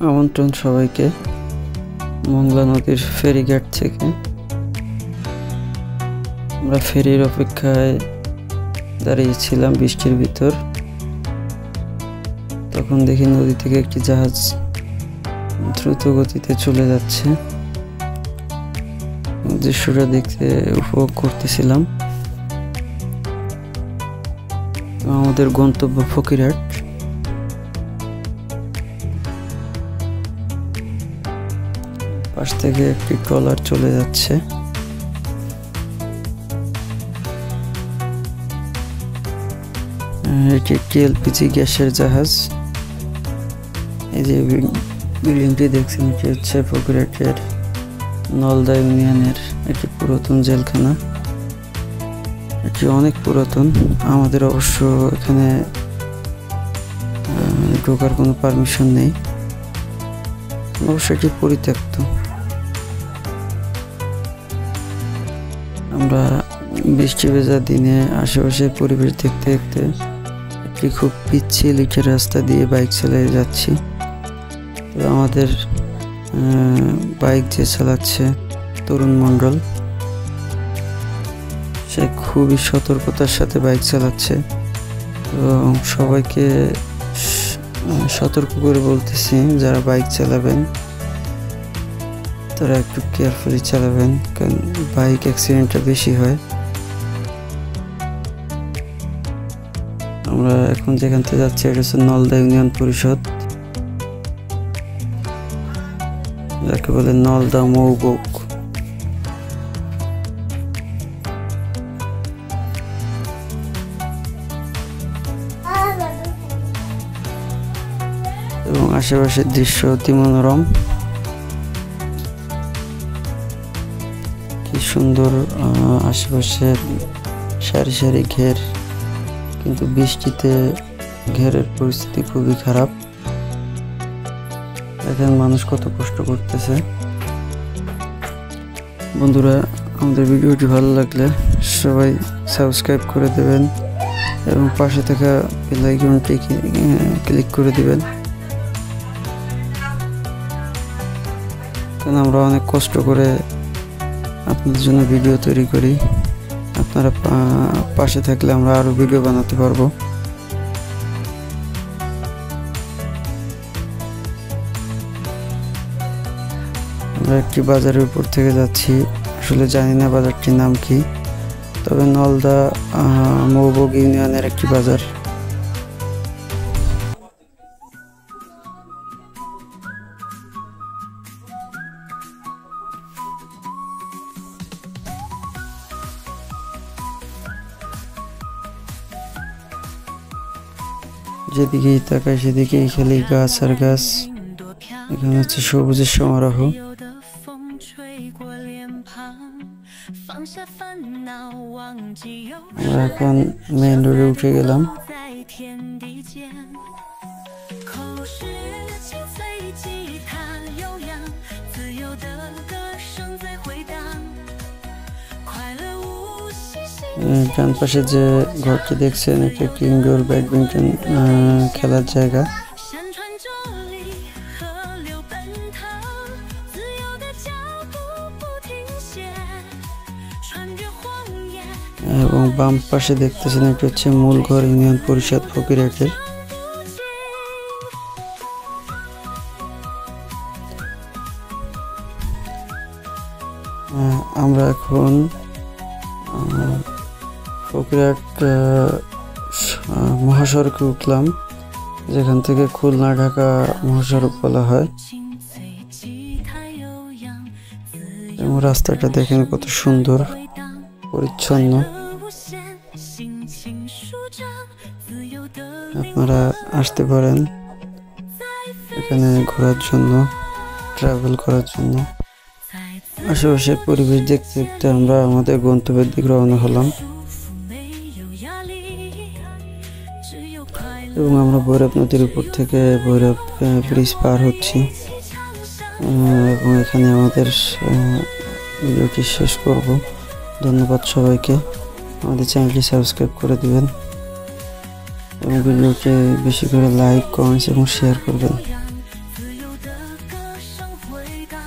আমন্ত্রণ সবাইকে মংলা নদীর ফেরিঘাট থেকে। আমরা ফেরির অপেক্ষায় দাঁড়িয়েছিলাম বৃষ্টির ভিতর। তখন দেখি নদী থেকে একটি জাহাজ দ্রুত গতিতে চলে যাচ্ছে। দৃশ্যটা দেখতে উপভোগ করতেছিলাম। আমাদের গন্তব্য ফকিরহাট। পাশ থেকে একটি ট্রলার চলে যাচ্ছে। এটি একটি এলপিজি গ্যাসের জাহাজ। এই যে বিল্ডিংটি দেখছেন, এটি হচ্ছে ফকিরহাটের নলদা ইউনিয়নের একটি পুরাতন জেলখানা। এটি অনেক পুরাতন। আমাদের অবশ্য এখানে ঢোকার কোনো পারমিশন নেই, অবশ্য এটি পরিত্যক্ত। আমরা বৃষ্টি ভেজা দিনে আশেপাশের পরিবেশ দেখতে দেখতে একটি খুব পিচ্ছিল ইটের রাস্তা দিয়ে বাইক চালিয়ে যাচ্ছি। আমাদের বাইক যে চালাচ্ছে তরুণ মণ্ডল, সে খুবই সতর্কতার সাথে বাইক চালাচ্ছে। তো সবাইকে সতর্ক করে বলতেছি, যারা বাইক চালাবেন তারা একটু কেয়ারফুলি চালাবেন, কারণ বাইক অ্যাক্সিডেন্টটা বেশি হয়। আমরা এখন যেখান থেকে যাচ্ছি এটা হচ্ছে নলদা ইউনিয়ন পরিষদ, যাকে বলে নলদা মৌবক। এবং আশেপাশের দৃশ্য অতি মনোরম। কি সুন্দর আশেপাশে সারি সারি ঘের, কিন্তু বৃষ্টিতে ঘেরের পরিস্থিতি খুবই খারাপ। দেখেন মানুষ কত কষ্ট করতেছে। বন্ধুরা, আমাদের ভিডিওটি ভালো লাগলে সবাই সাবস্ক্রাইব করে দেবেন এবং পাশে থাকা বেল আইকনটি ক্লিক করে দিবেন, কারণ আমরা অনেক কষ্ট করে আপনাদের জন্য ভিডিও তৈরি করি। আপনারা পাশে থাকলে আমরা আরো ভিডিও বানাতে পারবো। আমরা একটি বাজারের উপর থেকে যাচ্ছি, আসলে জানি না বাজারটির নাম কি, তবে নলদা মৌবক ইউনিয়নের একটি বাজার। যেদিকেই তাকাই সেদিকেই খালি গাছ আর গাছ। এখানে হচ্ছে সবুজের সমারোহ। আমরা এখন মেইন রোডে উঠে গেলাম। ডান পাশে যে ঘরটি দেখছেন, এটা একটি ইনডোর ব্যাডমিন্টন খেলার জায়গা। এবং বাম পাশে দেখতেছেন, এটা হচ্ছে মূল ঘর ইউনিয়ন পরিষদ ফকিরহাটের। আমরা এখন ফকিরহাট মহাসড়কে উঠলাম, যেখান থেকে খুলনা ঢাকা মহাসড়ক বলা হয়। এবং রাস্তাটা দেখেন কত সুন্দর পরিচ্ছন্ন। আপনারা আসতে পারেন এখানে ঘোরার জন্য, ট্রাভেল করার জন্য। আশেপাশের পরিবেশ দেখতে দেখতে আমরা আমাদের গন্তব্যের দিকে রওনা হলাম এবং আমরা ভৈরব নদীর উপর থেকে ভৈরব ব্রিজ পার হচ্ছি। এবং এখানে আমাদের ভিডিওটি শেষ করব। ধন্যবাদ সবাইকে। আমাদের চ্যানেলটি সাবস্ক্রাইব করে দিবেন এবং ভিডিওটি বেশি করে লাইক, কমেন্টস এবং শেয়ার করবেন। 的歌声回荡。